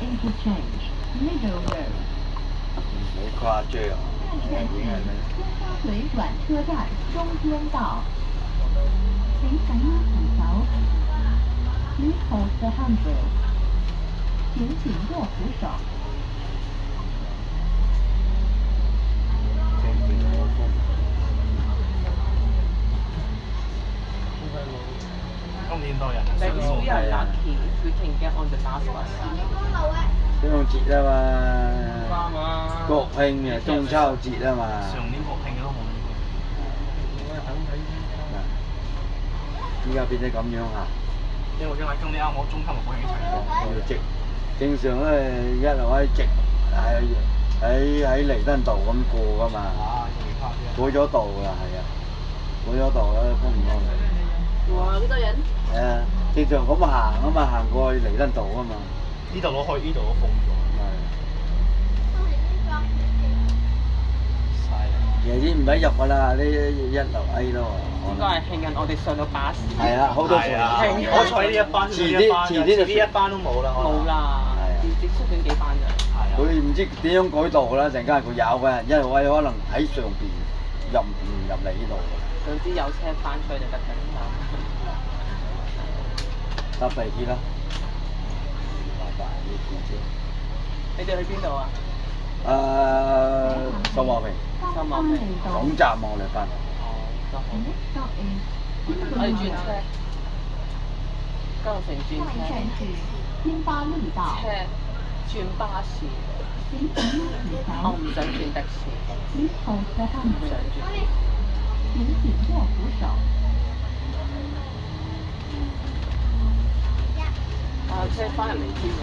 Interchange, Middle Road。好誇張啊！下一站是尖沙咀轉車站中間道。請緊握扶手。Please hold the handrail。請緊握扶手。今年多人。Maybe we are lucky if we can get on the last bus. 端午節啊嘛，啱啊！國慶啊，中秋節啊嘛。上年國慶都冇呢依家變咗咁樣啊！個，因為今年啱好中秋同國慶一齊過。要直，正常都係一路喺直喺彌敦道咁過噶嘛。啊，要離開啲。過咗道啦，係啊，過咗道啦，封唔開。哇！幾多人？係啊，正常咁行啊嘛，行過去彌敦道啊嘛。呢度攞去，呢度都封咗。係。夜啲唔使入㗎啦，呢一樓 A 咯。應該係慶緊我哋上到巴士。係啊，好多時。好彩呢一班，遲啲呢一班都冇啦。冇啦，只出緊幾班咋。係啊。佢唔知點樣改道啦，陣間佢有嘅，因為我可能喺上邊唔入嚟呢度。總之有車翻出去就得㗎啦。搭地鐵啦。拜拜，要轉車。你哋去邊度啊？秀茂坪。秀茂坪。總站望嚟翻。哦，都好。 我哋轉車。九龍城轉車。下一站是金巴利道。車轉巴士。請緊握扶手。我唔想轉的士。 Please hold the 唔想 handrail。轉。請緊握扶手。車翻入嚟添㗎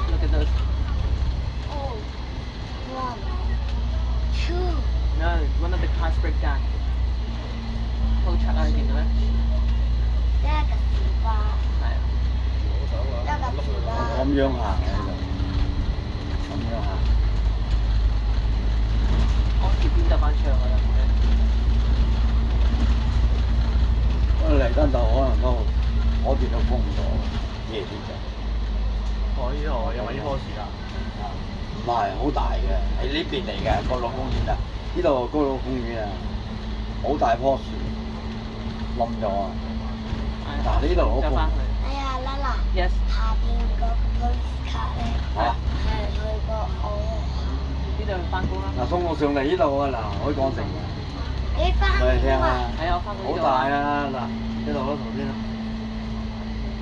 ，look at those. One, two. No, one of the cars break down. 好出啊！你見到咩？一個小巴，係啊。一個小巴。咁樣行喺度，咁樣行。我條邊得翻出去啦，彌敦道可能都嗰邊都封咗，夜啲就。我呢度因為呢棵樹啊。唔係好大嘅，喺呢邊嚟嘅角落公園啊！呢度角落公園啊，好大棵樹，冧咗啊！嗱呢度好風。哎呀，Lala。Yes。下邊個 police car 咧，係去過我。呢度翻工啦。嗱，送我上嚟呢度啊！嗱，海港城。你翻工嚟聽啊？啊！係啊，我翻工呢好度。大啊！嗱，呢度咯，頭先啦。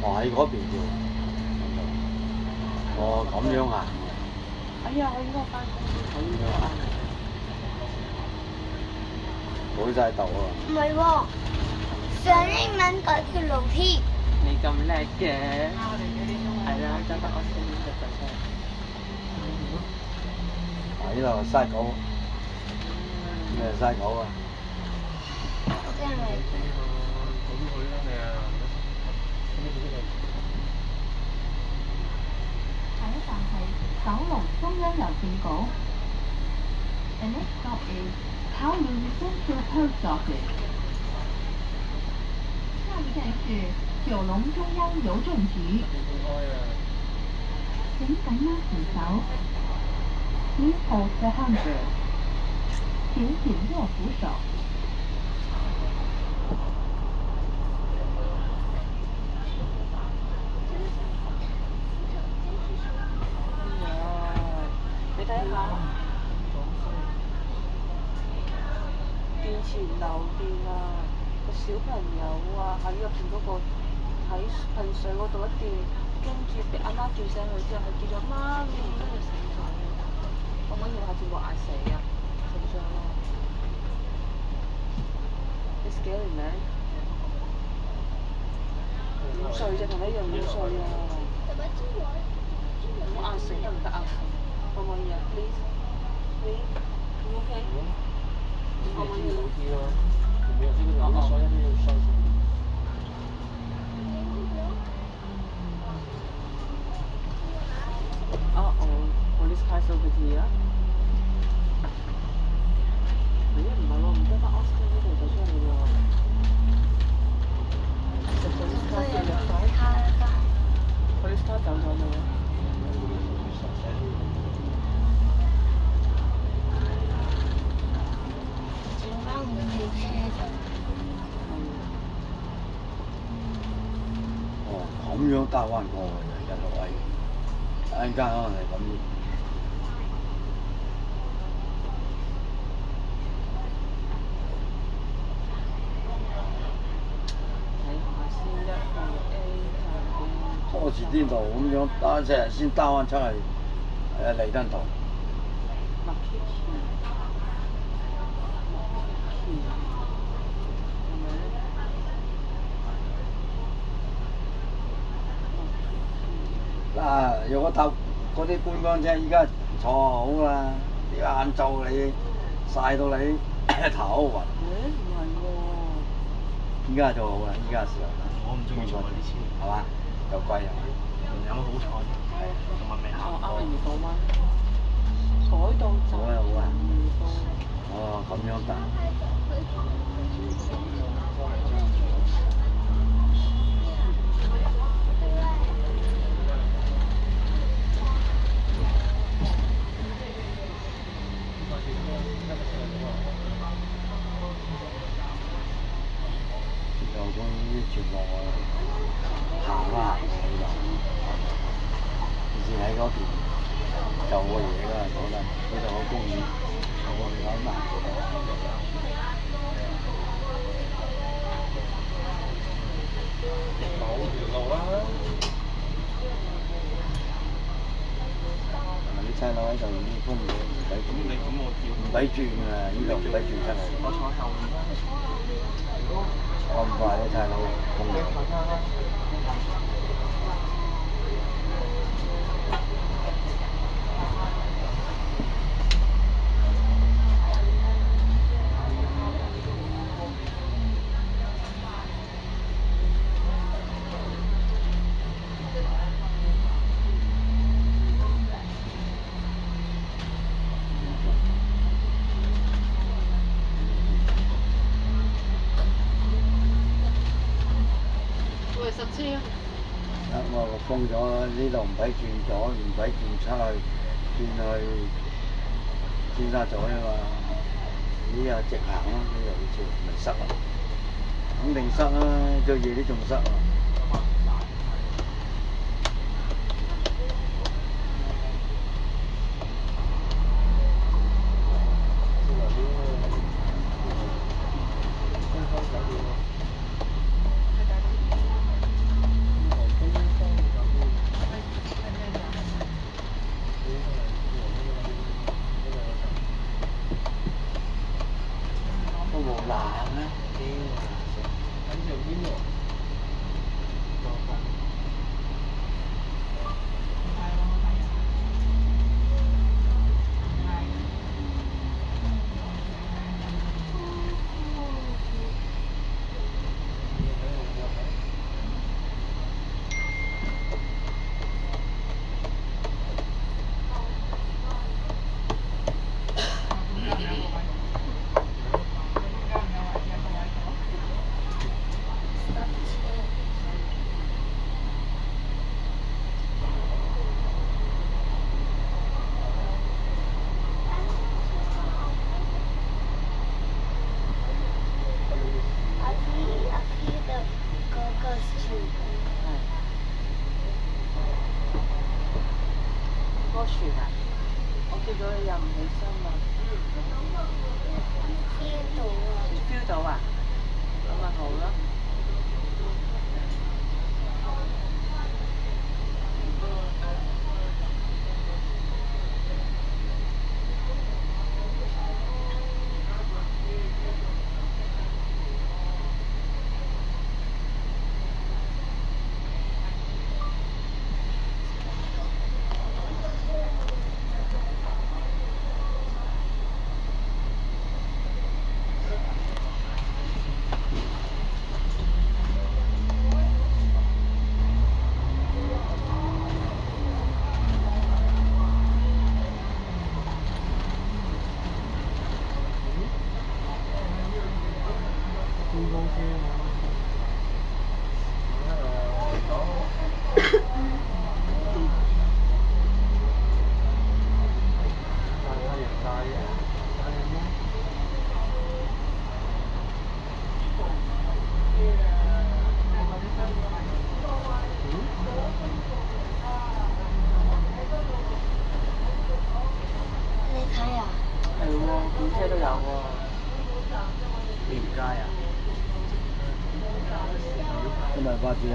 哦，喺嗰邊啫。哦，咁樣啊！哎呀，我應該翻工先，我應該翻嚟。改晒道啊！唔係喎，上英文嗰條路添。你咁叻嘅。係啦，真得我先就陣車。嗱，呢度嘥狗，呢度嘥狗啊！我驚你。下一站係九龍中央郵政局。The next stop is Kowloon Central Post Office。下一站是九龍中央郵政局。請緊握扶手。Please hold the handrail。請緊握扶手。你睇下，電池漏電啊！個小朋友啊，喺入邊嗰個喺噴水嗰度一電，跟住俾阿媽叫醒佢之後，佢叫咗媽咪，跟住死咗。可唔可以下次冇嗌死啊？緊張咯。你 scary man？5歲啫，同你一樣5歲啊！冇嗌死得唔得啊？可唔可以啊 ？Please，你 OK？可唔可以？police car over here。咦？唔係喎，唔得翻 Austin 呢度走出去喎。其實 police car 走咗未啊？police car 走咗未啊？兜翻過去嘅一路位，一陣間可能係咁。多士甸道咁樣單車人先兜翻出去彌敦道。嗱，如果搭嗰啲觀光車，依家坐好啦，啲晏晝你曬到你頭暈。唔係喎。依家就好啦，依家時候。我唔中意坐嗰啲車。係嘛？又貴又。有冇好坐？係。同埋未行過。啱魚島灣。海盜站。好啊好啊。魚島。哦，咁樣得。又講啲全部行啦行去就，以前喺嗰邊做過嘢㗎，嗰度好公園，我諗啊。冇條路啦。啲差佬喺度已經封咗，唔俾轉。你咁我叫。唔俾轉㗎，呢度唔俾轉出嚟。我坐後面啦。咁快啲差佬封咗。我封咗呢度唔俾轉左，唔俾轉出去，轉去尖沙咀啊嘛。呢又直行啦，呢度好似咪塞啊，肯定塞啦，最夜啲仲塞啊。喎，廟街啊！今日掛住係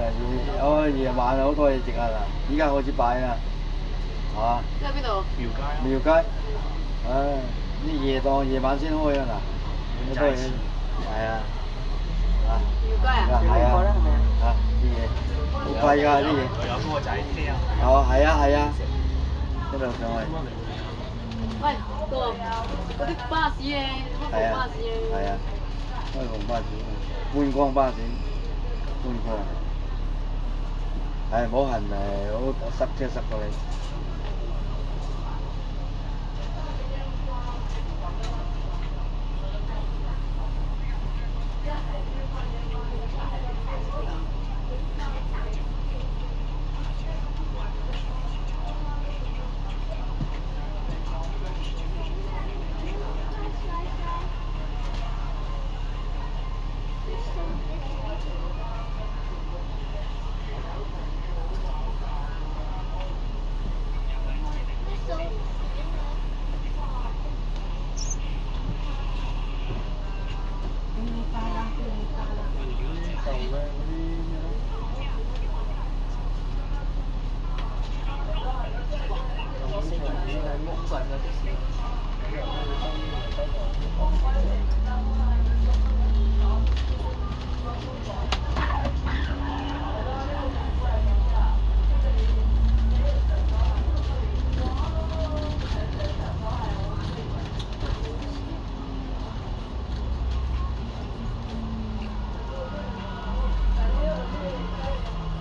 夜晚好多嘢食啊嗱，依家開始擺啦，係嘛？即係邊度？廟街啊！廟街，唉，啲夜檔夜晚先開啊嗱，好多嘢，係啊，啊，廟街啊？係啊，係咪啊？啊啲嘢好貴㗎啲嘢，佢有嗰個仔車啊！哦係啊係啊，一路上去，喂，嗰啲巴士嘅，乜係啊部巴士嘅？係啊，開篷巴士，觀光巴士，觀光，係冇行好塞車塞到你。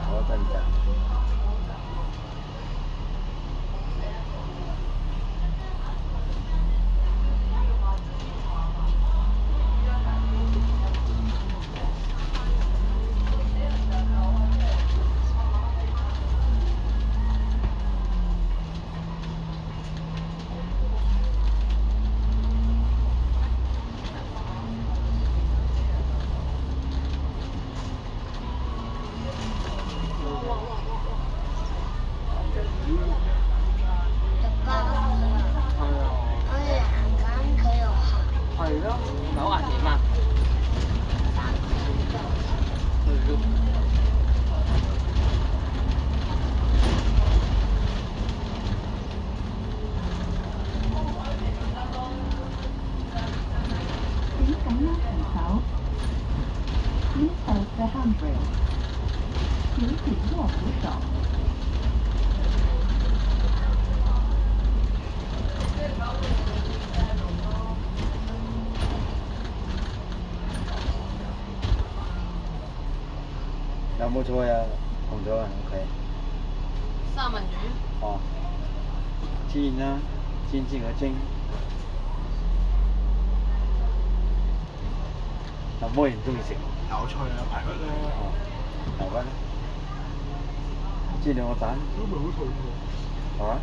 嗰陣就。係咯，唔係好危險啊！请感应虎桥，Please hold the handrail，请紧握扶手。有冇菜啊？紅咗啊？OK。三文魚。哦，煎啦，煎個蒸。有冇人中意食？有菜啊，排骨咧。哦，排骨咧，煎兩個蛋。都唔係好肚餓。係嘛？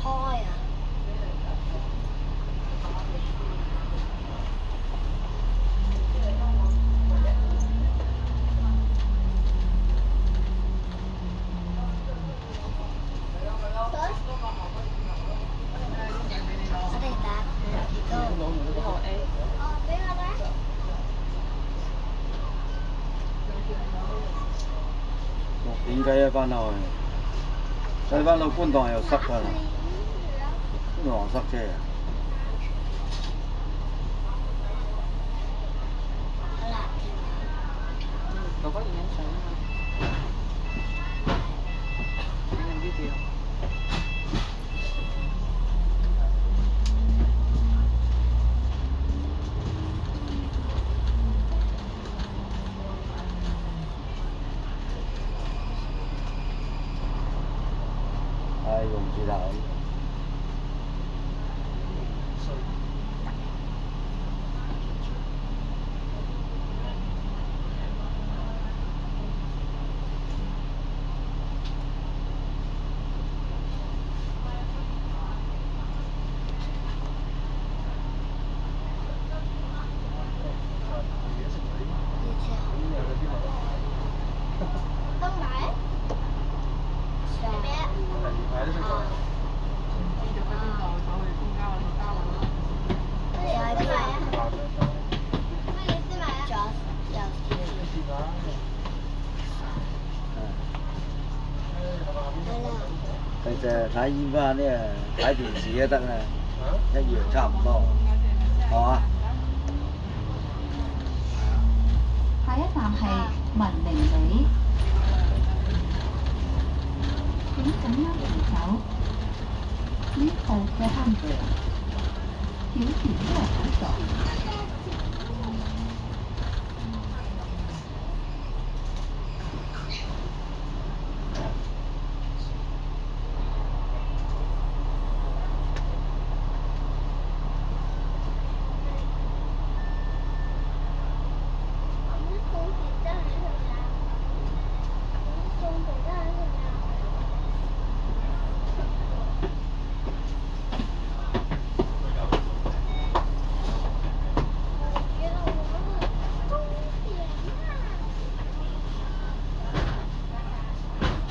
開啊！我哋打幾多？呢個 A。哦，俾我啦。點解一翻到去？所以翻到觀塘又塞㗎啦，觀塘塞車啊！好啦，哥哥影緊相啊嘛。影緊 video。係用住頭。就係睇煙花呢，睇電視都得啦，一樣差唔多，係嘛？下一站係文明里，請緊握扶手。Please hold the handrail。請緊握扶手。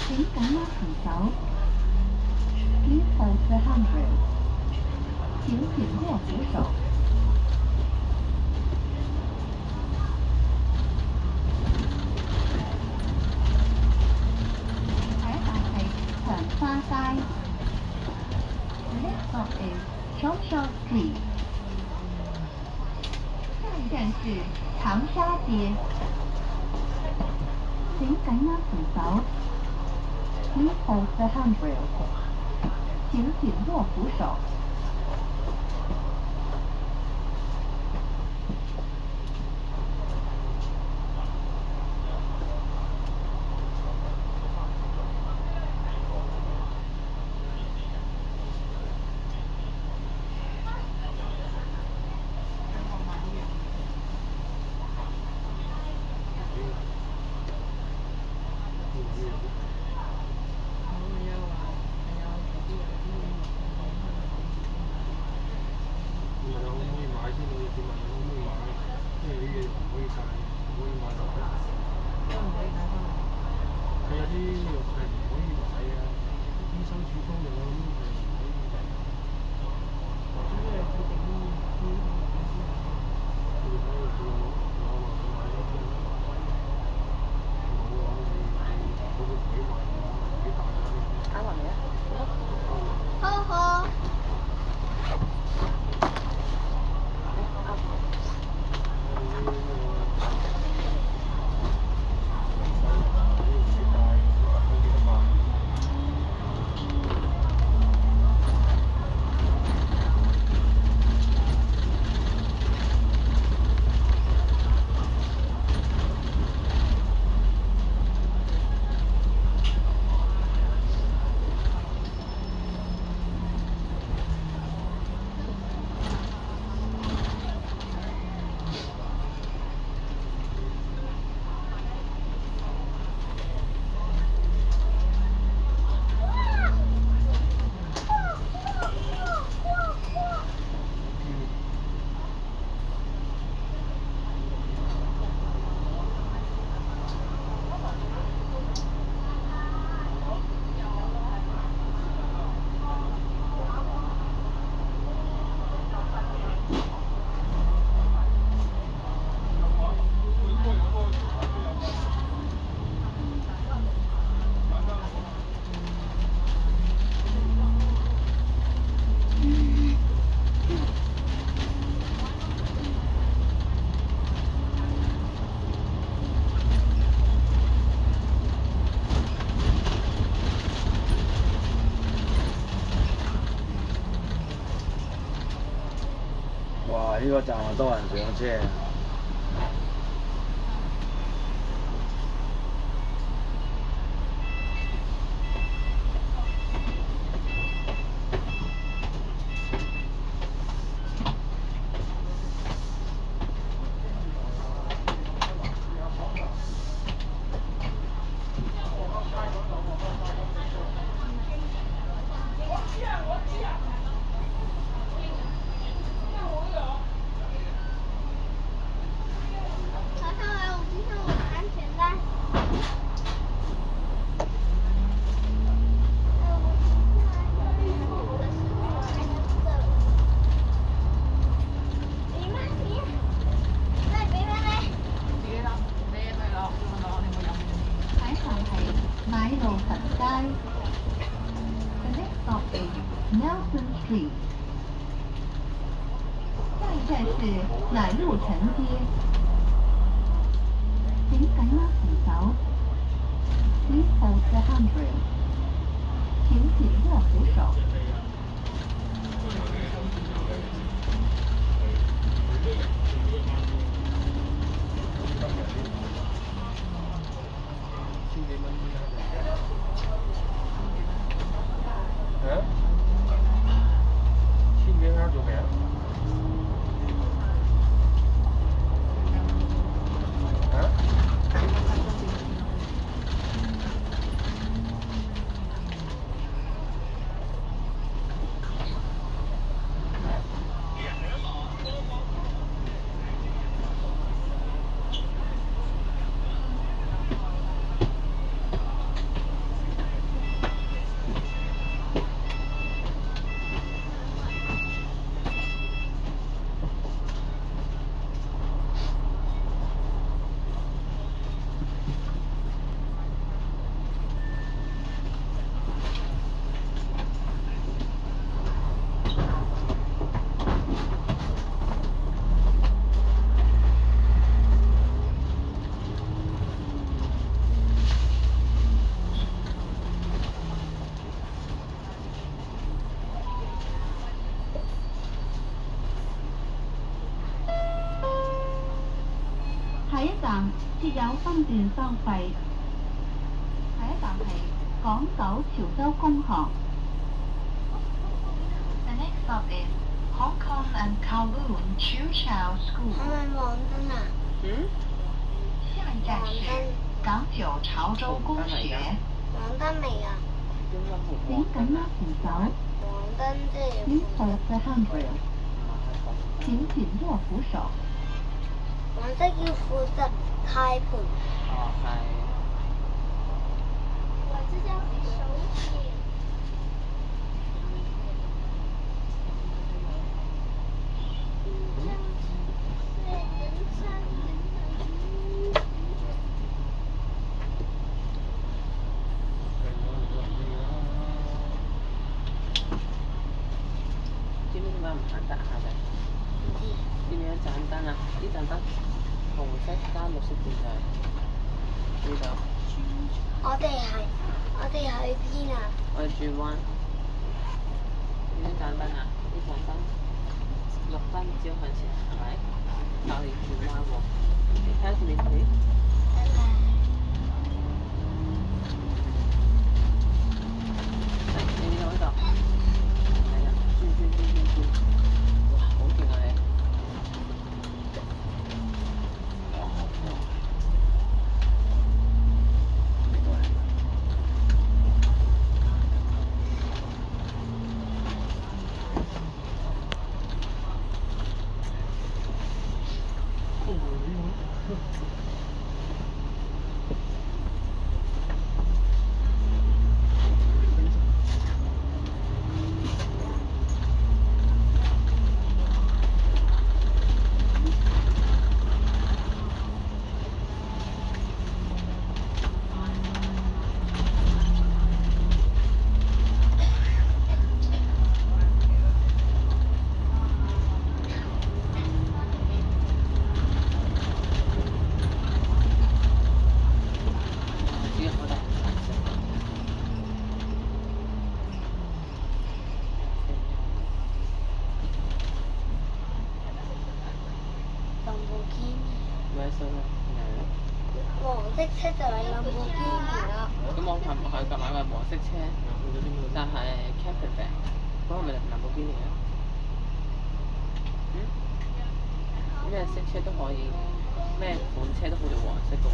請緊握扶手。Please hold the handrail。請緊握扶手。下一站係長沙街。The next stop is Changsha Street。下一站是長沙街。請緊握扶手。Please hold the handrail。請緊握扶手。哇！呢個站啊多人上車啊！ stop is Nelson Street。下一站是乃路城街。請緊握扶手。Please hold the handrail。請緊握扶手。千幾蚊做咩啊？下一站設有分段收費。下一站係港九潮州公學。The next stop is Hong Kong and Kowloon Chiu Chow 係 School。咪黃燈啊？下一站是港九潮州公學。黃燈未啊？請緊握扶手。黃燈即係 Please hold the handrail。請緊握扶手。黃色要負責軚盤。哦，係。我這叫手寫。知唔知點解唔行得下嘅？見唔見一盞燈啊？呢盞燈紅色加綠色電掣。呢度。我哋喺邊啊？我哋轉彎。呢盞燈啊？呢盞燈綠燈照向前，係咪？但我哋轉彎喎。你睇下前面睇。你呢度呢度。係啊，轉。哇，好勁啊你！黃色車就係林寶堅尼啦。咁我琴日買個黃色車，但係 Camping 嗰個咪林寶堅尼啊？咩色車都可以，咩款車都好似黃色嘅喎。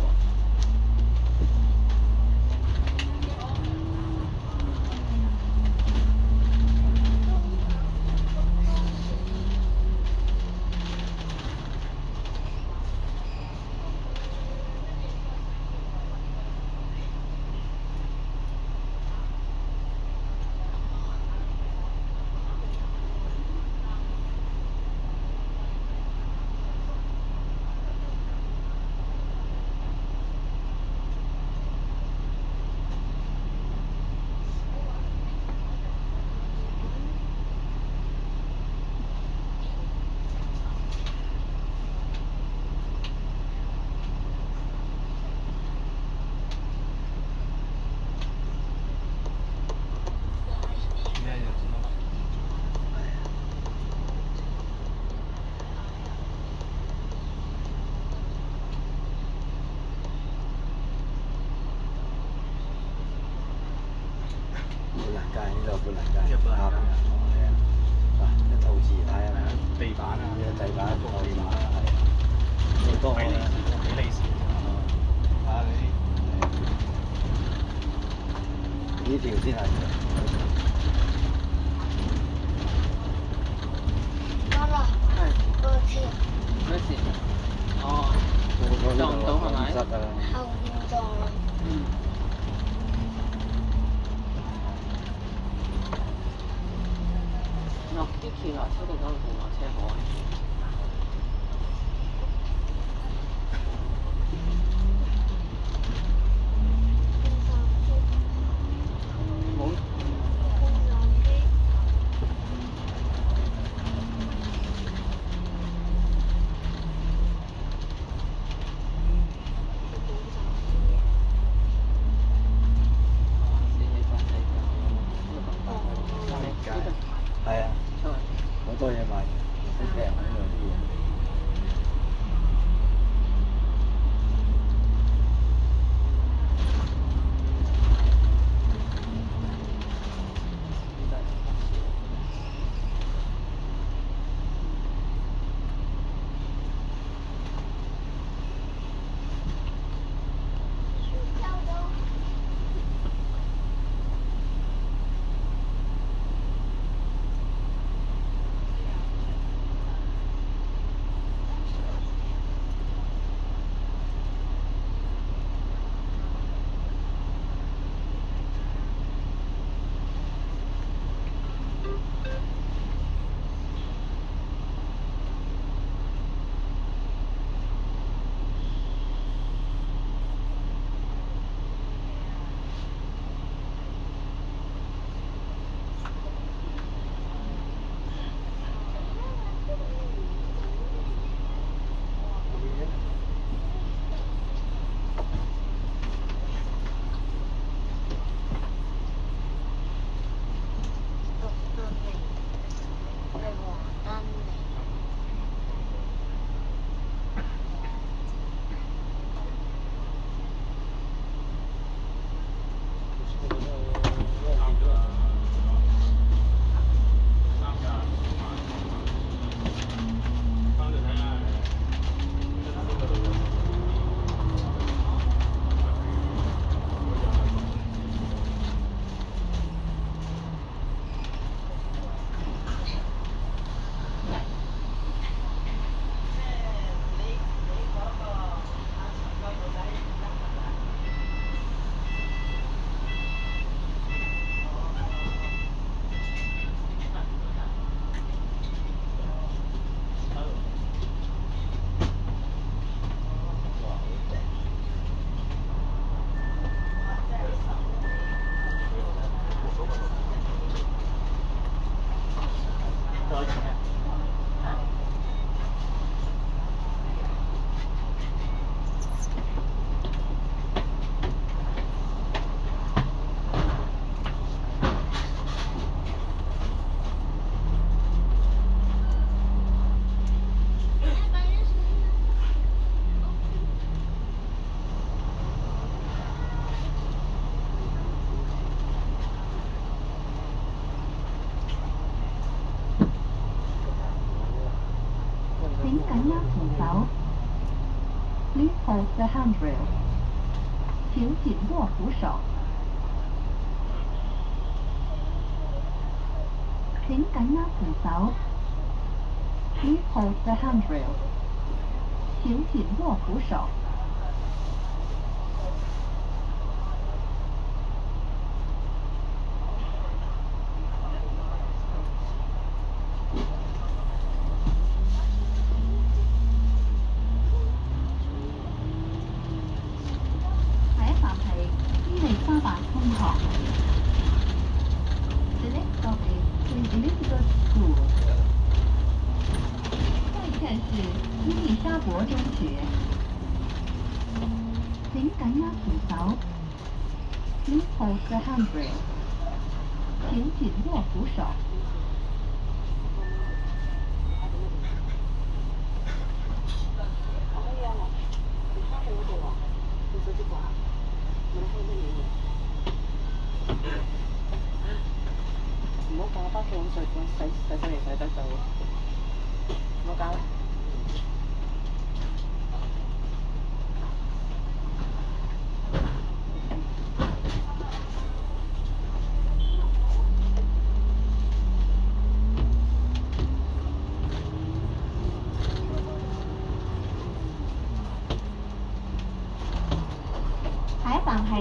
蘭街，呢度砵蘭街，啱啊，係啊，嗱，一套字睇下啦，地板啊，呢個地板做套字地板啊，係好多俾利是，俾利是。啊，你呢條先係。媽媽，嗰次咩事？哦，撞唔到係咪？塞㗎啦。後面撞啦。嗯。落啲橋來車定嗰度電來車火？冇。係啊，好多嘢賣，好平呢度啲嘢。請緊握扶手。Please hold the handrail。請緊握扶手。請緊握扶手。Please hold the handrail。請緊握扶手。下一站係伊利沙伯中學。The next stop is Queen Elizabeth School。下一站是伊利沙伯中學。請緊握扶手。Please hold the handrail。請緊握扶手。水款洗身嚟洗得到。冇搞啦。下一站係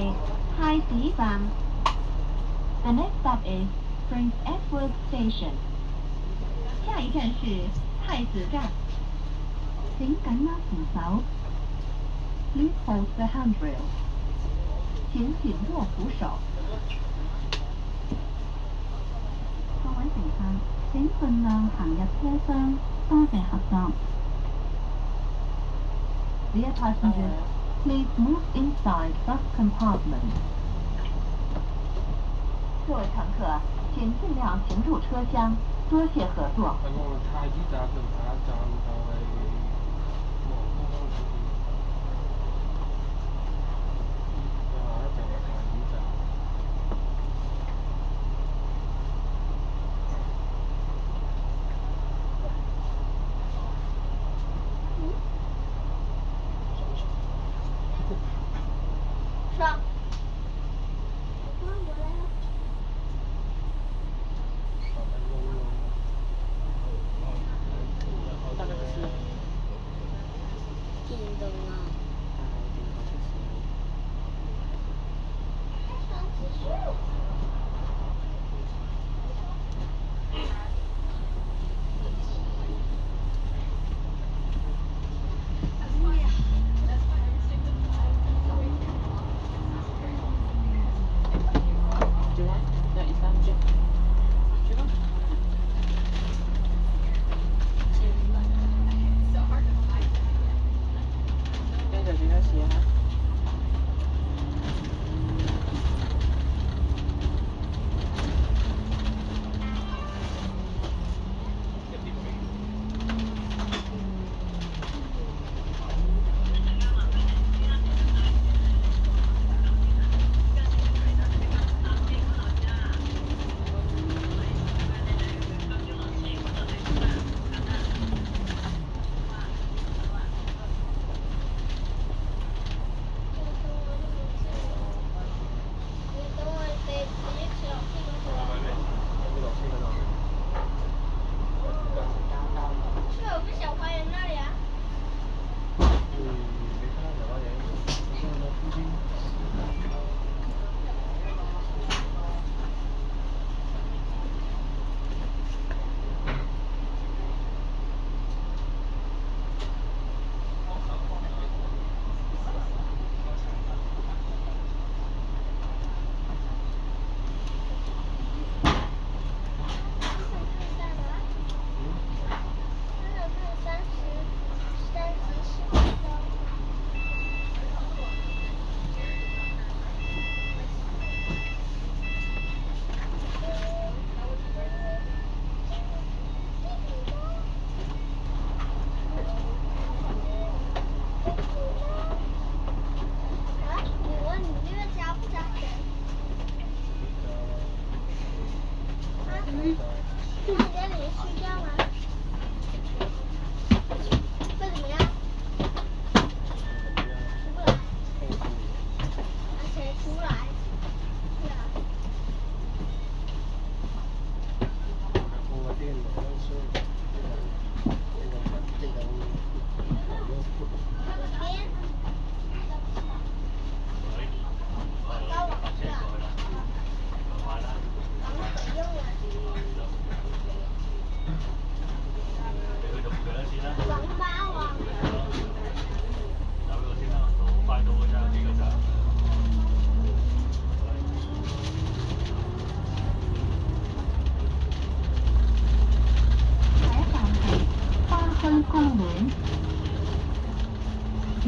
太子站。The next stop is Prince Edward Station。下一站是太子站。請緊握扶手。Please hold the handrail。請緊握扶手。各位乘客，請盡量行入車廂，多謝合作。Dear passengers, please move inside bus compartment。各位乘客，請盡量行入車廂，多謝合作。係喎，太子站同下一站就係皇崗嗰邊。下一站係太子站。上。電動啊！上廁所。轉啦，1、2、3轉。轉啦。跟住轉多次啊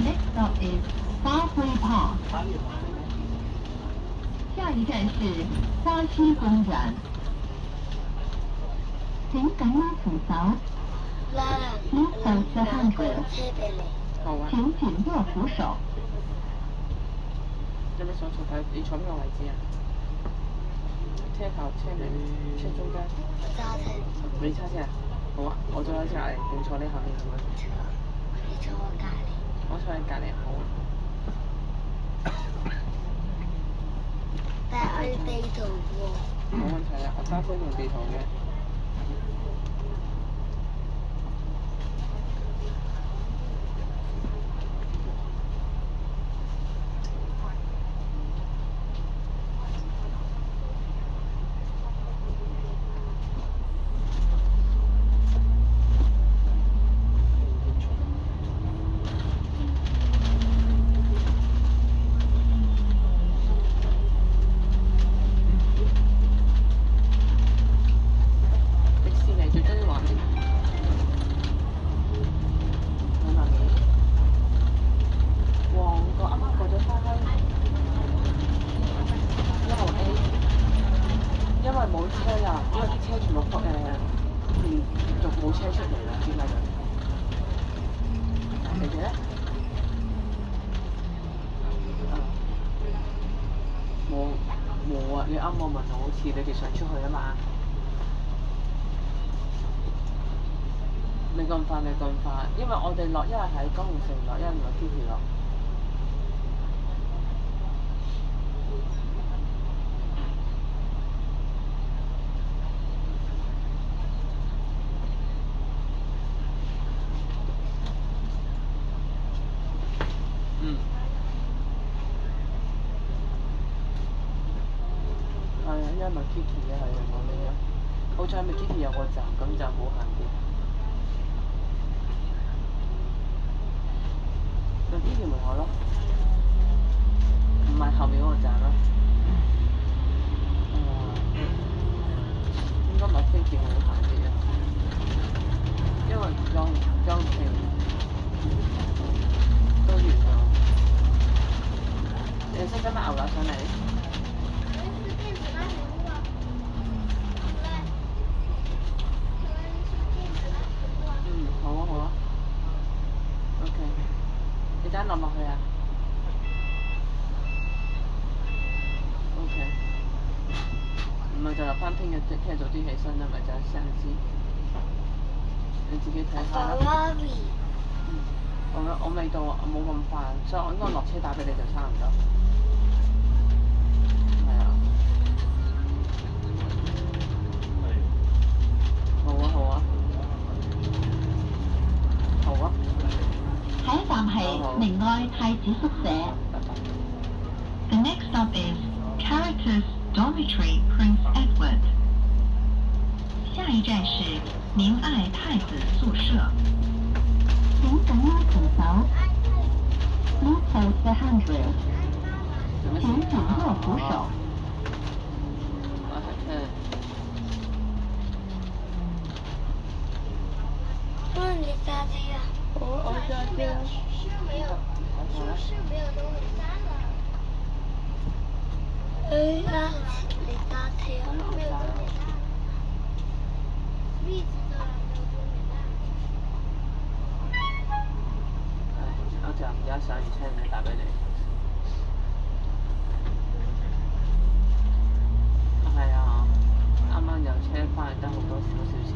！Next stop is Starfree Park。下一站是沙溪公园。請緊握扶手。Please hold the handrail。好啊。請緊握扶手。有咩想坐睇？你坐邊個位置啊？車頭車尾車中間。揸車。你揸車啊？好啊，我坐喺隔離定坐你後面係咪？你坐我隔離。我坐你隔離好啊。但係我要地圖喎。冇問題啊，我揸車用地圖嘅。冇啊！你啱我問我好似你哋想出去啊嘛？你咁快，因為我哋落一係喺江湖城落，一係落天橋落。嗯。係啊，因為麥 Kitty 嘅係啊，我哋啊，好彩麥 Kitty 有個站，咁就好行啲。麥 Kitty 門口咯，唔係後面嗰個站咯。應該麥 Kitty 好行啲啊，因為江城都遠咗。你識唔識買牛腩上嚟？好啊好啊 ，OK， 你等落去啊 ？OK， 唔係就留翻聽日早啲起身啦，咪就係上次，你自己睇下啦。我未到啊，我冇咁快，所以我應該落車打俾你就差唔多。係啊。好啊好啊。下一站係明愛太子宿舍。The next stop is Caritas Dormitory Prince Edward。下一站是明愛太子宿舍。請緊握扶手。Please hold the handrail。請緊握扶手。你揸車啊？我揸車。是沒有都很山了。你揸車啊？沒有都很山。一直都沒有都很山。我就而家上完車咪打俾你。係啊，啱啱有車翻嚟得好多少車。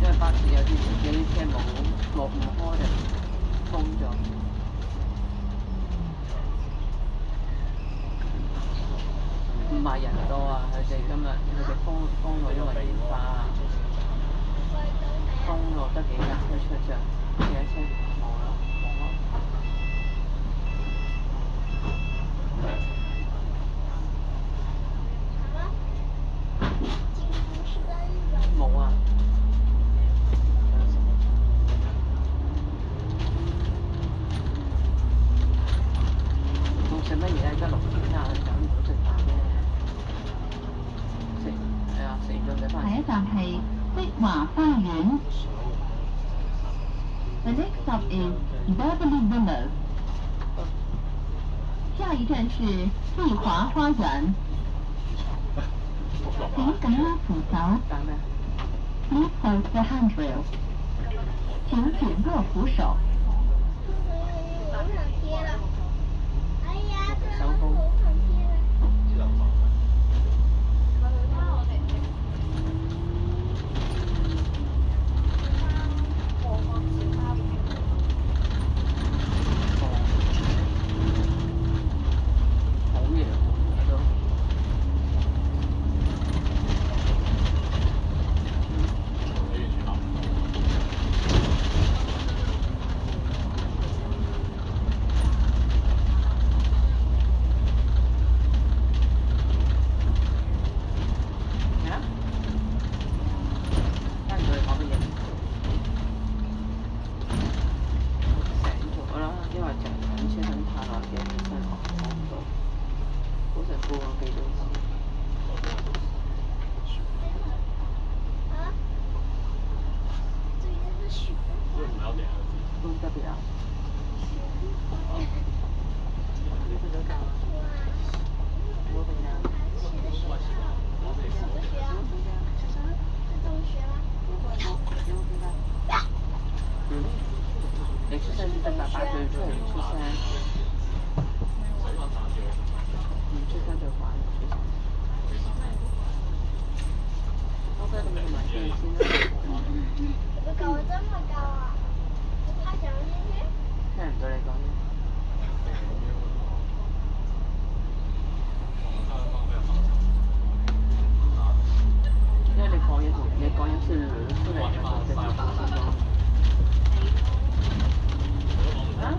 因為巴士有啲車冇唔開就封咗。唔係人多啊！佢哋今日封路，因為煙花啊，封路得幾架車出啫，幾架車冇啦，冇啊。冇啊。食乜嘢啊？而家6點啊，趕唔到食飯咩？係啊，食完咗就翻。下一站係碧華花園。The next stop is Beverly Villas。下一站是碧華花園。請緊握扶手。揀咩？ Please hold the handrail。请紧握扶手。我想贴了。哎呀，这手工。我想贴了。好嘢喎，喺度。你出聲先得㗎，8歲出嚟唔出聲。唔出聲就煩，唔出聲。OK，咁你埋先啦。會夠啊，真係夠啊！你拍上先先。聽唔到你講嘢。因為你講嘢同你講嘢是捋出嚟嘅嘛，即係啊？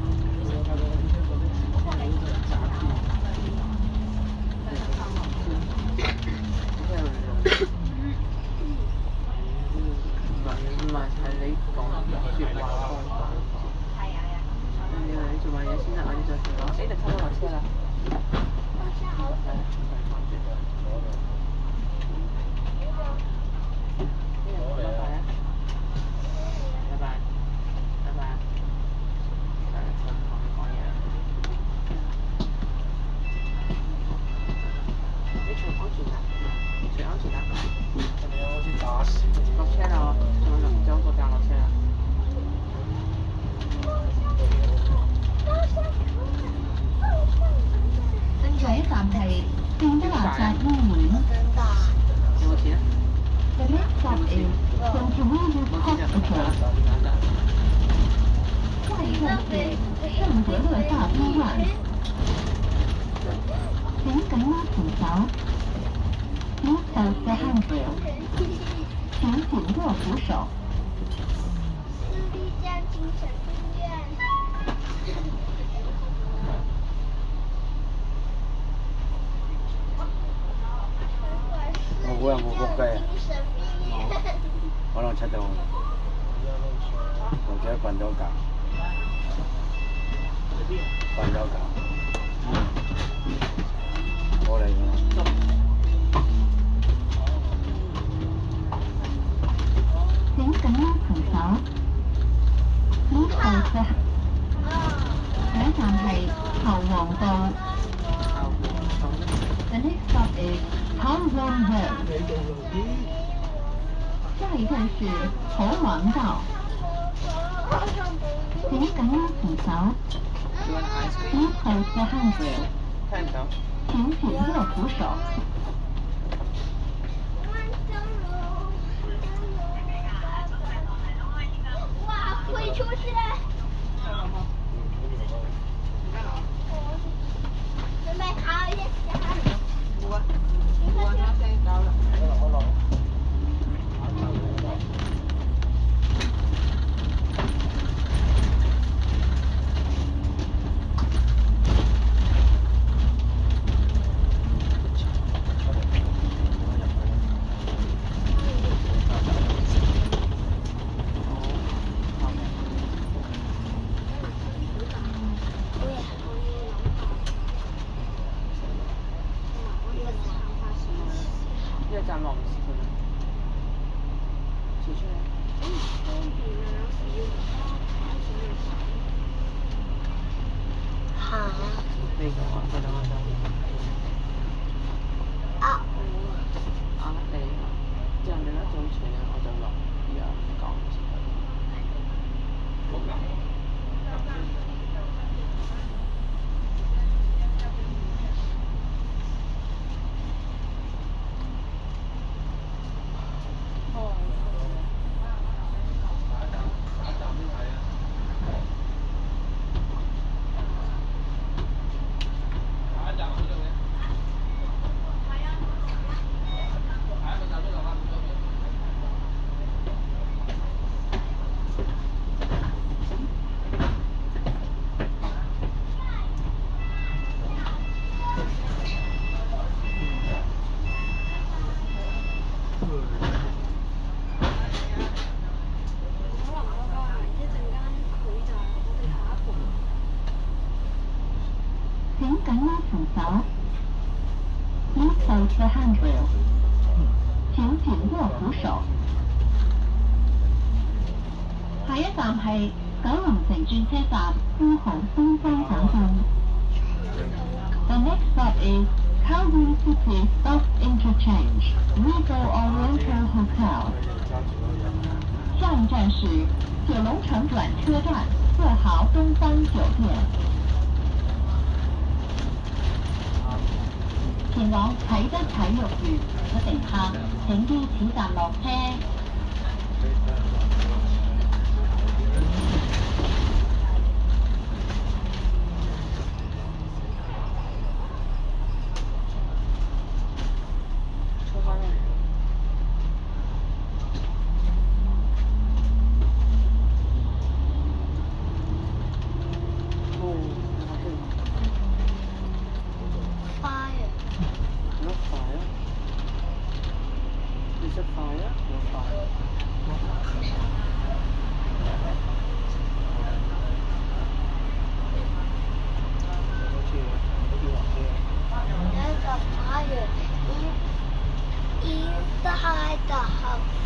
唔係係你講説話方法。你做埋嘢先啦，我呢就先講。誒，就差唔多落車啦。拜拜，拜拜。講嘢啦。你除安全帶，除安全帶。我先打死。落車啦，我走個站落車啦。下一站係聖德肋撒醫院。有冇錢啊The next stop is St. Teresa's Hospital。下一站是聖德肋撒醫院。請緊握扶手。Please hold the handrail。請緊握扶手。私立江精神病院。我估有冇腹雞啊？冇。可能出到，或者瞓咗覺，瞓咗覺。過嚟㗎。請緊握扶手。Please hold the。下一站係侯王道。The next stop is Town Road。下一站是侯王道。請緊握扶手。Please hold the handrail。聽唔到。請緊握扶手。哇，推出去了！準備考一下。冇啊，冇啊，聽到啦。紧拉扶手。Please hold the handrail。請緊握扶手。下一站係九龍城轉車站富豪東方省站。The next stop is Kowloon City Bus Interchange, Regal Oriental Hotel。下一站是九龍城轉車站富豪東方酒店。前往啟德體育園嘅乘客請於此站落車。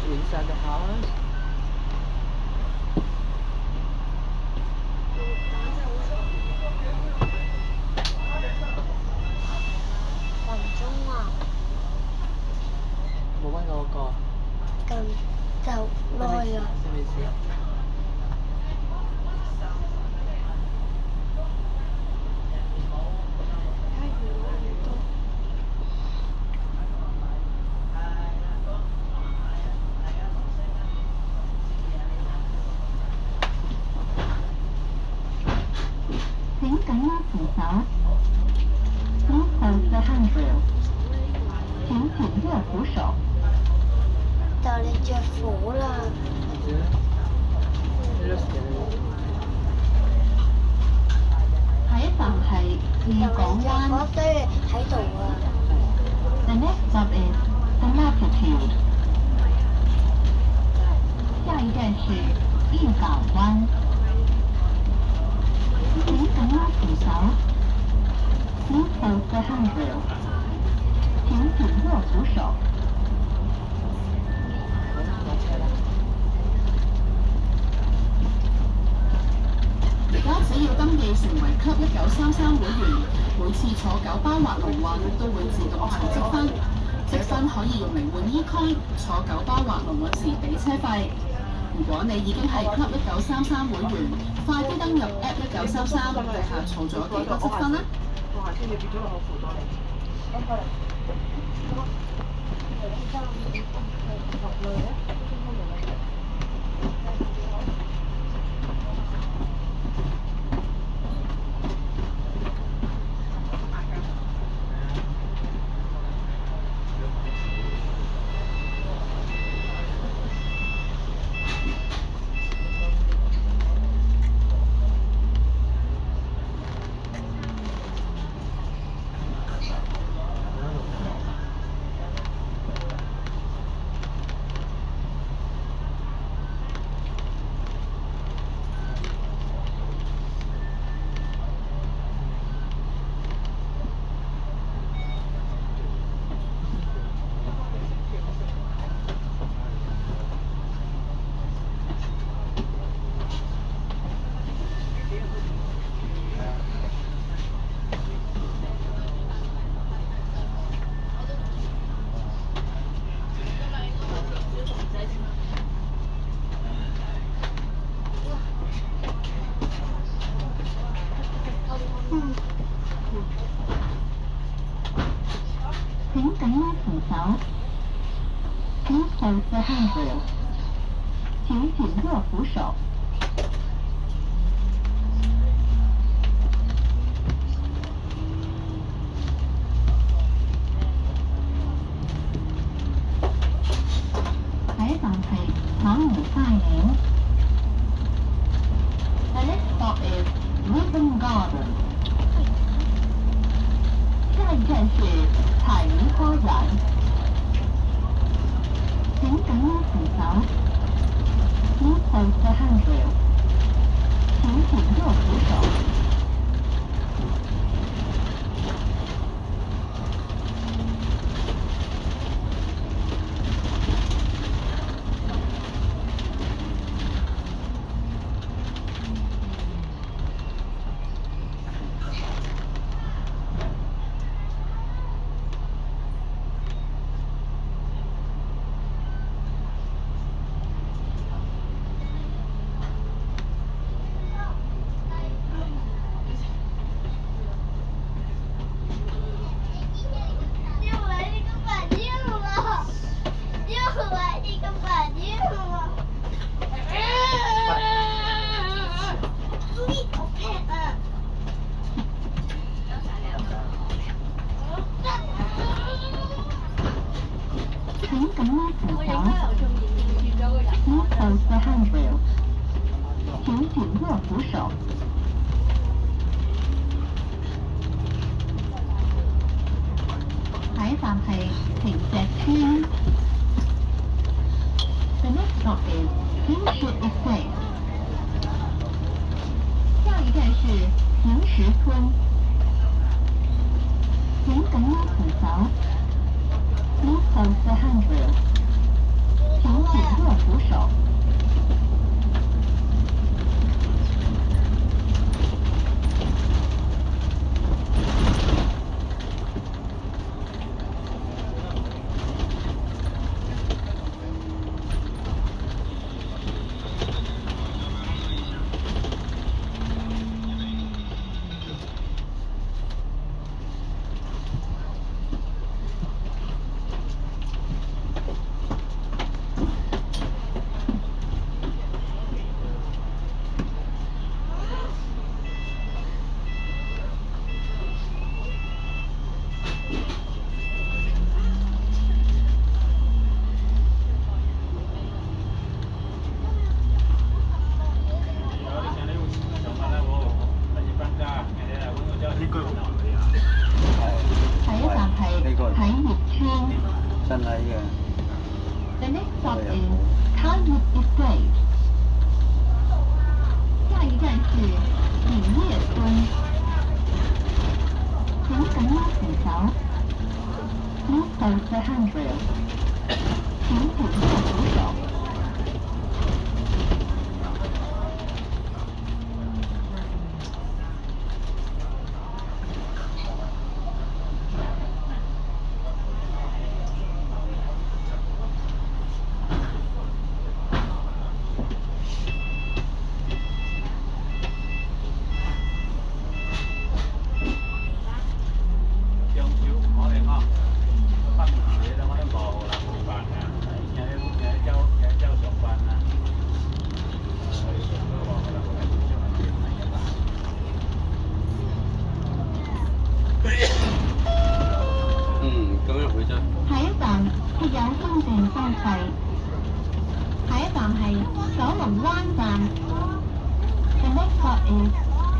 Inside the house.冇揾我個。咁就耐啊！係咪先？請緊握扶手。Please hold the handrail。請緊握扶手。就你着火啦！下一站係裕港灣。我都要喺度啊！ The next stop is the Latitude。下一站是裕港灣。請緊握扶手。Please hold the handrail。請緊握扶手。而家只要登記成為 Club 1933會員，每次坐九巴或龍運都會自動儲積分，積分可以用嚟換 eCoin，坐九巴或龍運時俾車費。如果你已經係 Club 1933會員，快啲登入 App 1933，睇下儲咗幾多積分啦！我下先你跌咗落我褲袋嚟。請緊握扶手。Please hold the handrail。請緊握扶手。下一站係彩湖花園。The next stop is Ribbon Garden。下一站是彩雲花園。請緊握扶手。Please hold the handrail。請緊握扶手。紧握扶手。下一站係坪石村。The next stop is Kingship Estate。下一站是平石村。請緊握扶手。Please hold the handrail。請緊握扶手。新喺嘅。The next stop is Tidewood Estate。下一站是影业村。請緊握扶手。Please hold the handrail。請緊握扶手。下一站設有分段收費。下一站係九龍灣站。The next stop is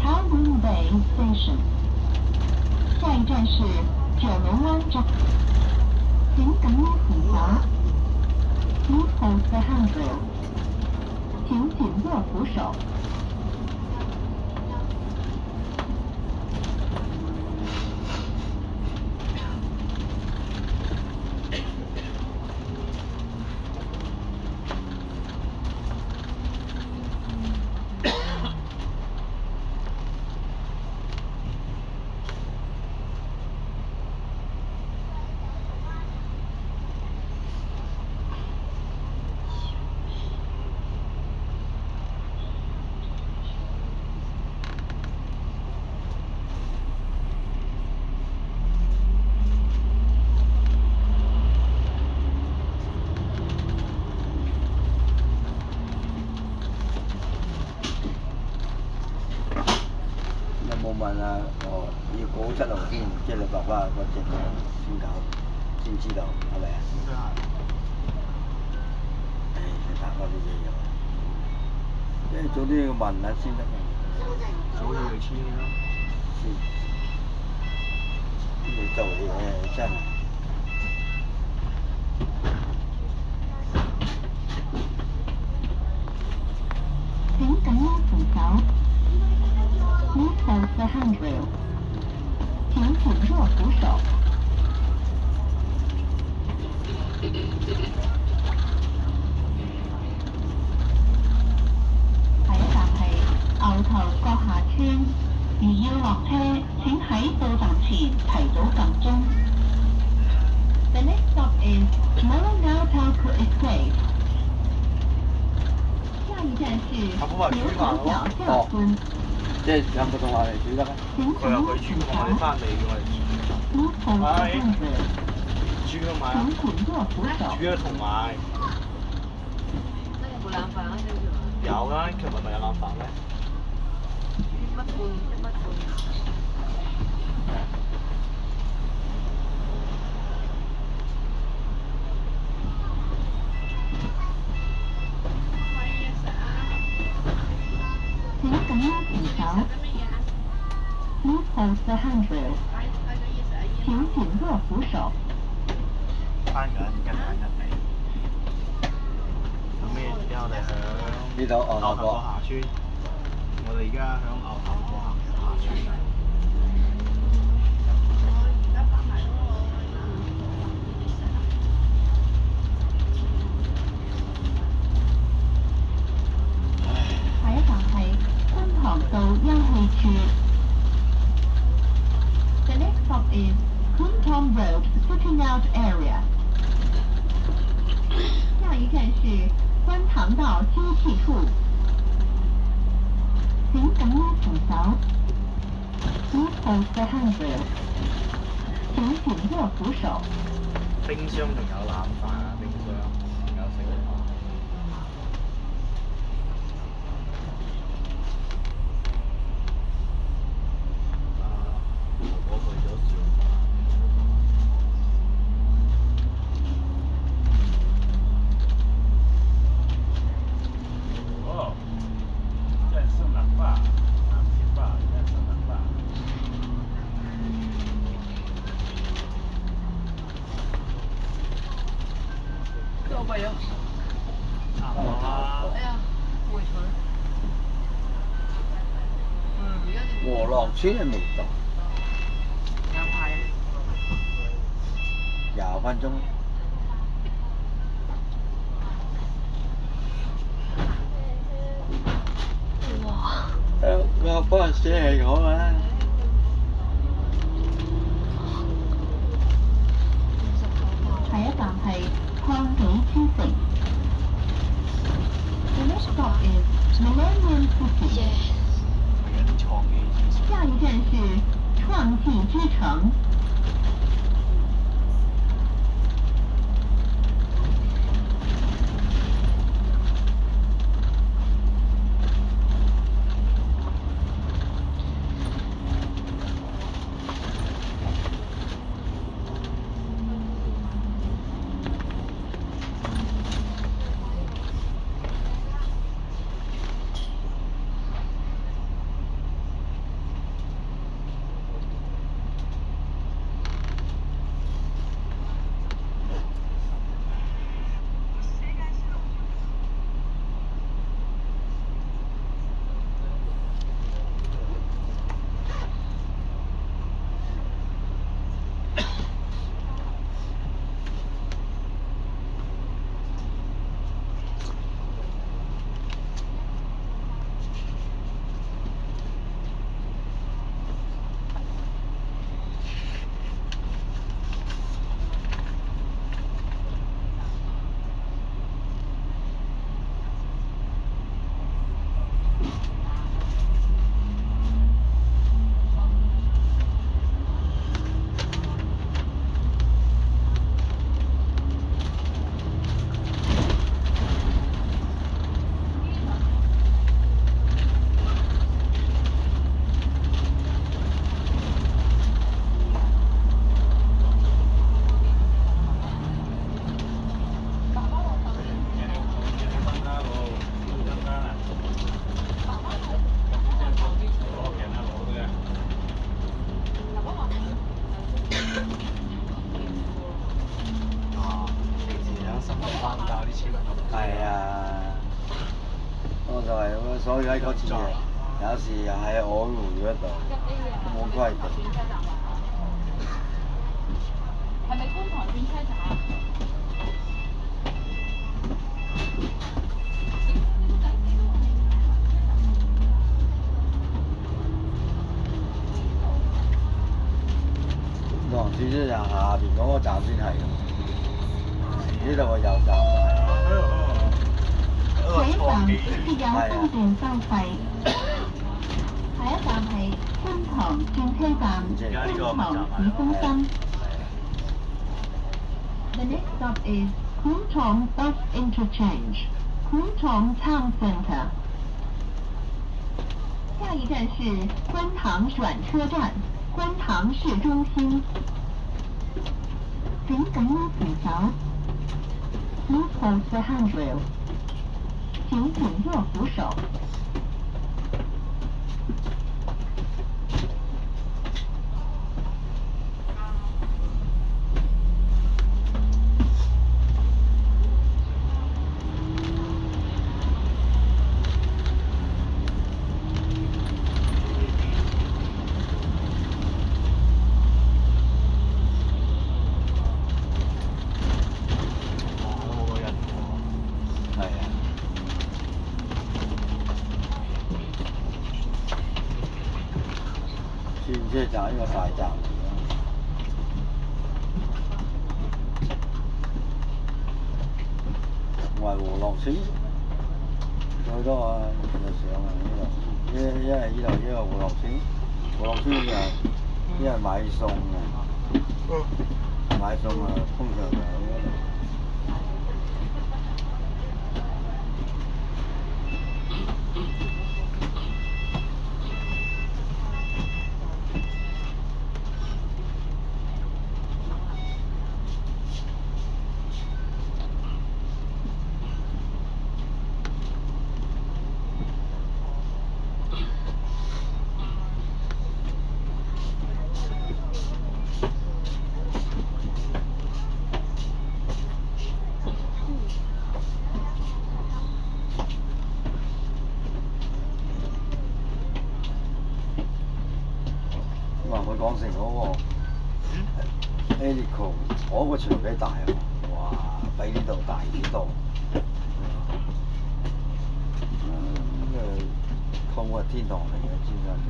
Kowloon Bay Station。下一站是九龍灣站。請緊握扶手。Please hold the handrail。請緊握扶手。冇問啊，要過7號先，即係你爸爸嗰隻先搞，先知道係咪啊？應該係。你打開啲嘢又，即係早啲要問下先得嘅。早啲去簽咯。你做嘢真係。請緊握扶手。Please hold the handrail。請緊握扶手。下一站係牛頭角下村，如要落車，請喺到站前提早撳鐘。The next stop is Mullingar Telco Estate。下一站是牛頭角下村。即係有普通話嚟煮得咩？佢有佢專講我哋翻嚟嘅我哋煮嘅買，煮嘅同埋。有冇冷飯啊？有啦，琴日咪有冷飯咩？1半1蚊半。桥。Please hold the handrail. 请紧握扶手。翻緊跟緊人哋。咁咩？而家我哋響呢度牛頭角下村，我哋而家響牛頭角下村。下一站係觀塘道休憩處。The next stop is Kwun Tong Road Sitting Out Area. 下一站是觀塘道休憩處。請緊握扶手。Please hold the handrail. 請緊握扶手。冰箱仲有冷飯啊！冰箱仲有食飯。我去咗上班。哦，在圣南坝，南平坝，在圣南坝。都為咗差唔多啦。哎呀，會蠢。而家和樂村係未到，有排啊。 20分鐘。哇！我幫人寫係好啊。下一站係康喜之城。The next stop is Millennium City. 下一站是創技之城。係啊，我就係咁，所以喺嗰次有時又喺我湖嗰度，冇規定。係咪觀塘轉車站？觀塘轉車站下邊嗰個站先係，呢度個右站就係。下一站設有分段收費。下一站係觀塘轉車站，觀塘市中心。The next stop is Kwun Tong Bus Interchange, Kwun Tong Town Center. 下一站是觀塘轉車站，觀塘市中心。請緊握扶手。Please hold the handrail. 請緊握扶手。車站呢個大站嚟嘅。同埋和樂村最多啊，有上啊呢度，因為呢度呢個和樂村，和樂村就因為買餸啊，買餸啊，通常就喺嗰度。話佢講成嗰個 Elico 嗰個場幾大啊！哇，比呢度大幾多？呢個抗日天堂嚟嘅，尖沙咀。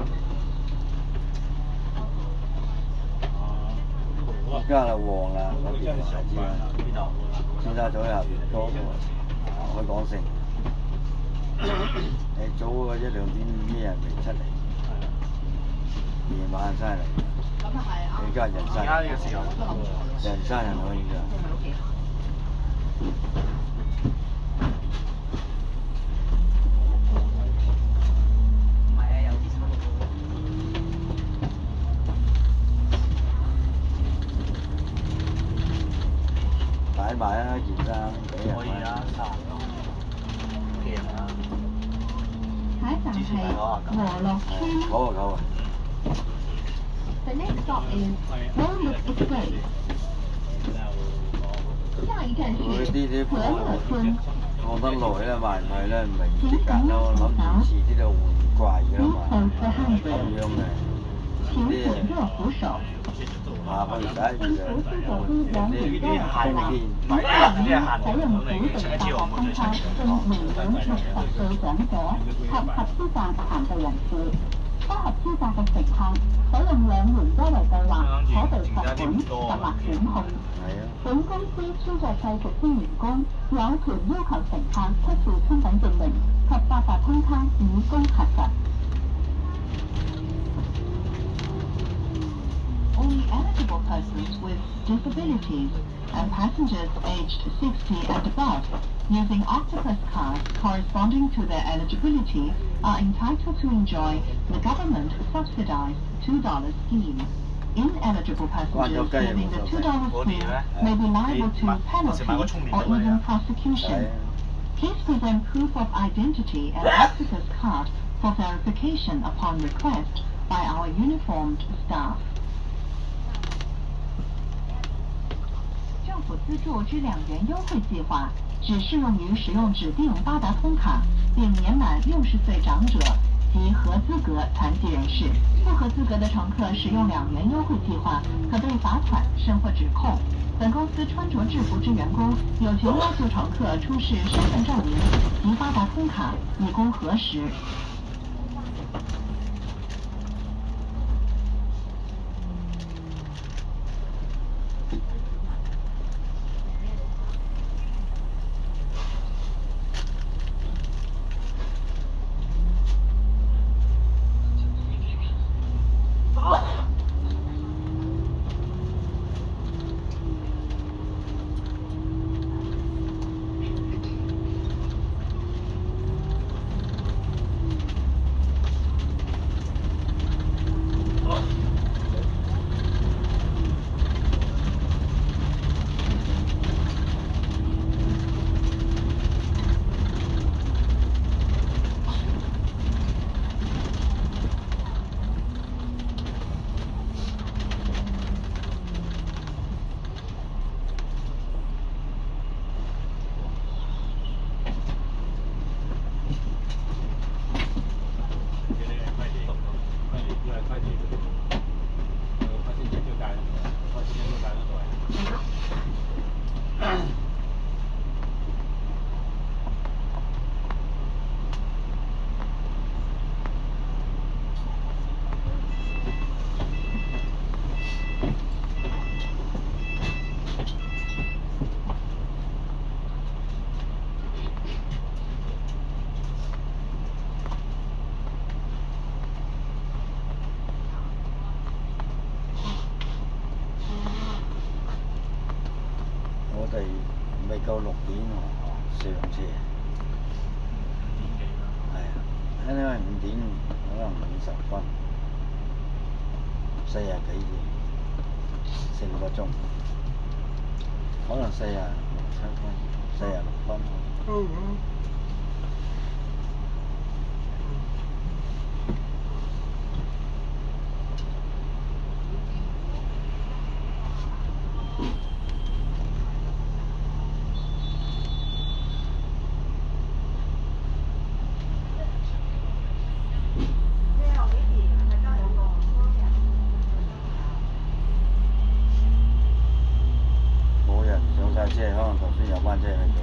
而家就旺啦，嗰邊就知啦。尖沙咀入邊嗰個海港城，你早嗰1、2點啲人未出嚟。夜晚先嚟，而家人山人海，人山人海而家。擺埋啊件衫俾人買。可以啊，差唔多。平啊。下一站係和樂村。好啊好啊。The next stop is Walnut Estate。下一站是和樂村。講得耐啦，賣唔係咧，唔係時間咯，諗住遲啲就換季㗎嘛，咁樣嘅。啲下個月11月就啲冬天，使用本地大學通卡進回本60歲長者及合資格殘疾人士。不合資格嘅乘客使用兩元優惠計劃，可被罰款及或檢控。本公司書作製服務員工有權要求乘客出示身份證明及八達通卡以供核實。Only eligible persons with disabilities and passengers aged 60 and above using Octopus cards corresponding to their eligibility are entitled to enjoy the government-subsidized $2 scheme. Ineligible passengers using the $2 scheme may be liable to penalties or even prosecution. Please present proof of identity and Octopus card for verification upon request by our uniformed staff. 政府资助之2元优惠计划只适用于使用指定八达通卡并年满60岁长者及合资格残疾人士。不合资格的乘客使用2元优惠计划，可被罚款甚或指控。本公司穿着制服之员工有权要求乘客出示身份证明及八达通卡以供核实。到6點喎，上車。係啊，因為5點可能50分，40幾字，4個鐘，可能46、7分，46分。冇人上晒車，可能頭先有班車喺度，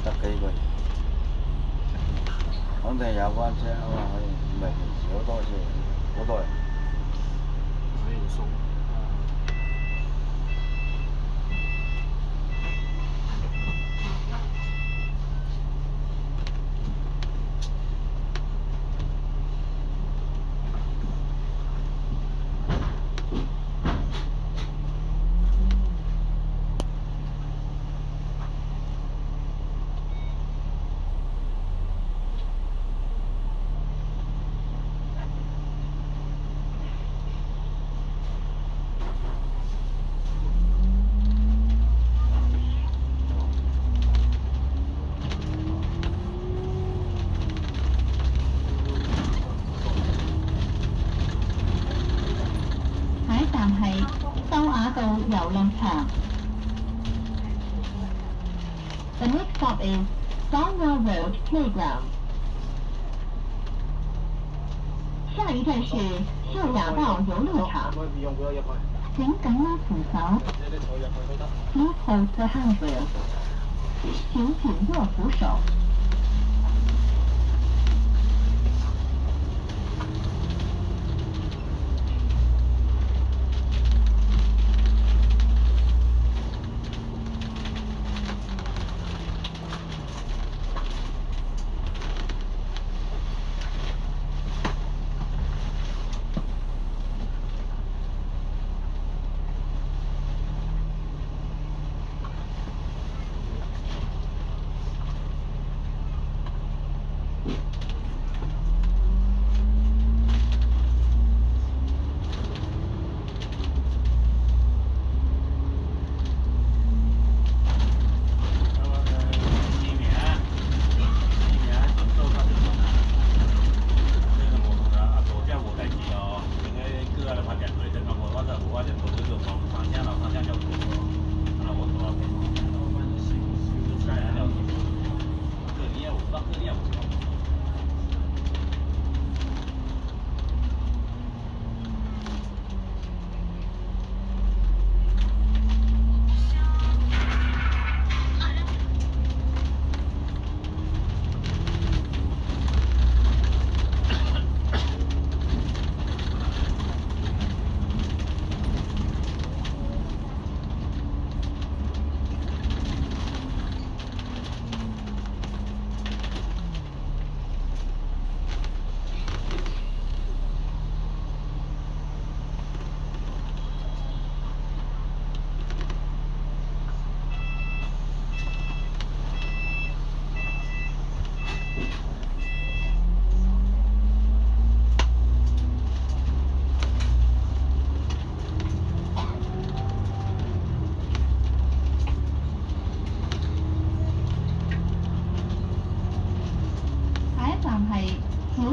得幾個人。肯定有班車可能唔係平時好多車，好多人。可以送。下一站係秀雅道遊樂場。The next stop is Sawmill Road Playground。下一站是秀雅道遊樂場。請緊握扶手。Please hold the handrail。請緊握扶手。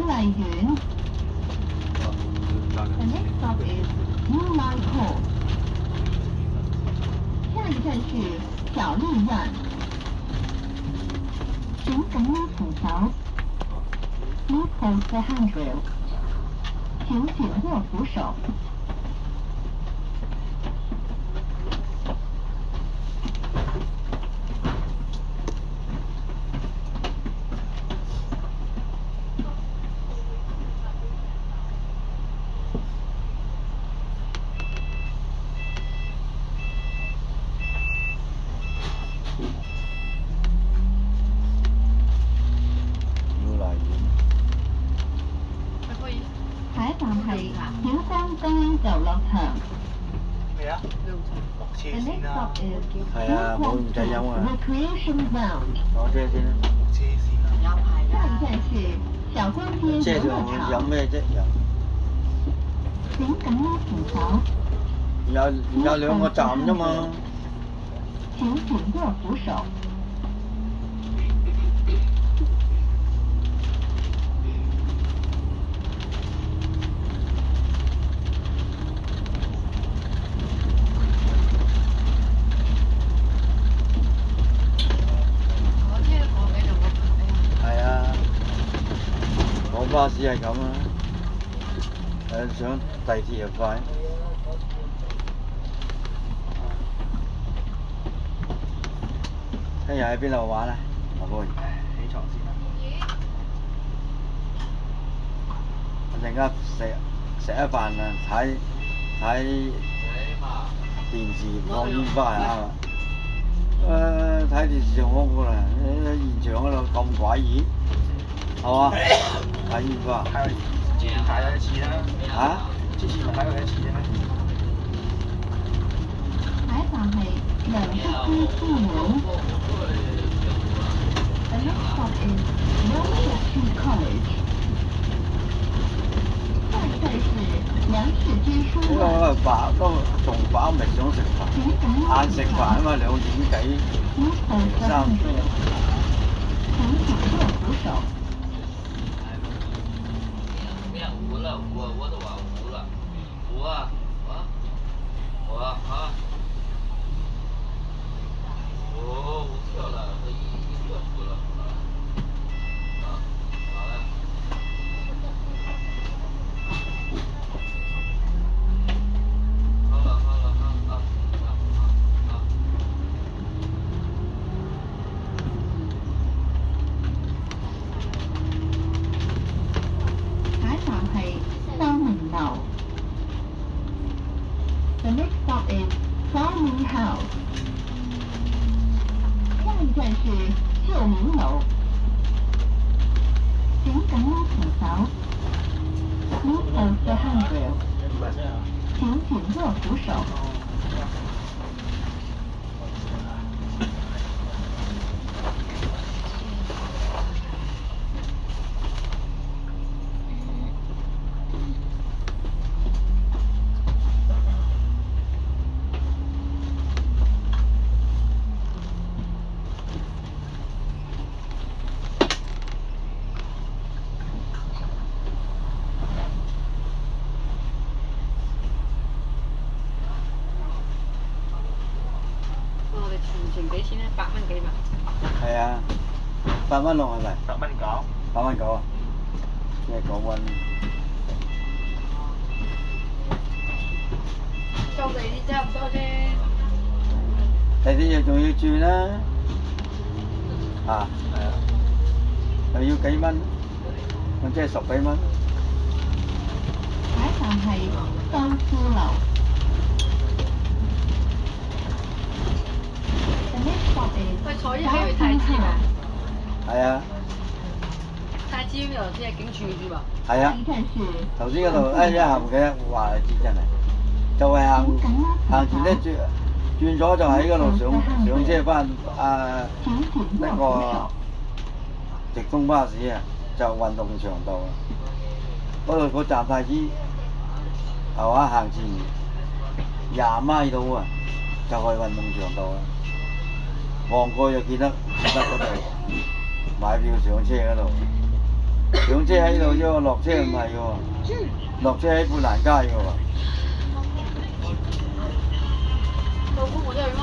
麗苑。The next stop is Moonlight Court。下一站是小丽苑。请紧握扶手。Please hold the handrail。请紧握扶手。下一站係曉光公園遊樂場。咩啊？落車 The 先 next 啦 stop，is 係啊，冇唔使飲啊， Recreation Zone。攞車先啦。落車先啦。有排下一㗎。站是小光街車上游樂飲場，咩啫？請緊握扶手，有兩個站啫嘛。請緊握扶手。我聽過嘅就我排啊。係啊，港巴士係咁啊，上地鐵又快。聽日喺邊度玩啊？阿妹，起床先啦。我陣間食一飯啊，睇電視放煙花係啱啊！睇電視仲好過啦，現場嗰度咁詭異，係嘛？睇煙花。之前睇過一次啦。嚇？之前咪睇過一次啫咩？下一站係梁德基公園。The next stop is Yangtze College。下一站是梁世之書呢院。個飽都仲飽，未想食飯。請緊握晏食飯啊嘛，2點幾3點。請緊握扶手。变无了，我都忘无了，我跳了，这一个服了，好了。下一站係秀明樓。The next stop is Farming House。下一站是秀明樓，請緊握扶手。Please hold the handrail。請緊握扶手。我哋全程幾錢咧？8蚊幾嘛？係啊，8蚊咯係咪10蚊九。 8蚊9啊，即係9蚊。就地鐵差唔多啫。地鐵仲要轉啦，係啊。又要幾蚊，咁即係10幾蚊。下一站係秀富樓。The next stop is 喂，坐一起去太子嘛？係啊，太子呢度先係警署住嘛？係啊下，一站是頭先嗰度一下唔記得話你知真係，就係行前咧轉咗就喺嗰度上車翻呢個直通巴士啊，就運動場道啊，嗰度個站太子係嘛，行前20米到啊，就係運動場道啊，望過就見得嗰度買票上車嗰度，上車喺度啫喎，落車唔係喎，落車喺砵蘭街嘅喎。老公冇得去嗎？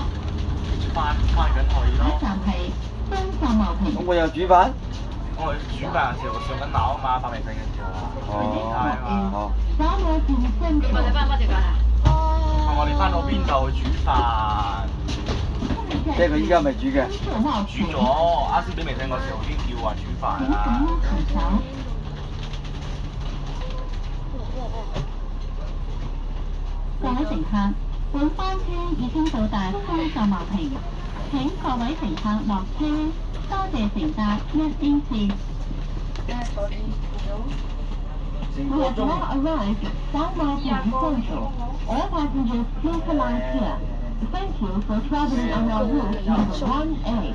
翻緊去下一咯。站係東秀茂坪。咁我又煮飯？我煮飯嘅時候上緊樓啊嘛，發微信嘅時候啊。哦，沙羅店新你哋翻乜時間啊？我哋翻到邊度煮飯？即係佢依家未煮嘅。煮咗，啱先俾微信個時候已經叫話煮飯啦。各位乘客，本班車已經到達東秀茂坪，請各位乘客落車，多謝乘搭1B線。坐邊？ We have now arrived at San Martin Central. All passengers please alight here. Thank you for traveling on our route number 1A.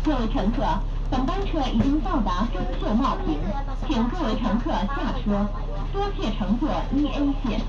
各位乘客，本班车已经到达深色茂坪，请各位乘客下车，多谢乘坐1A线。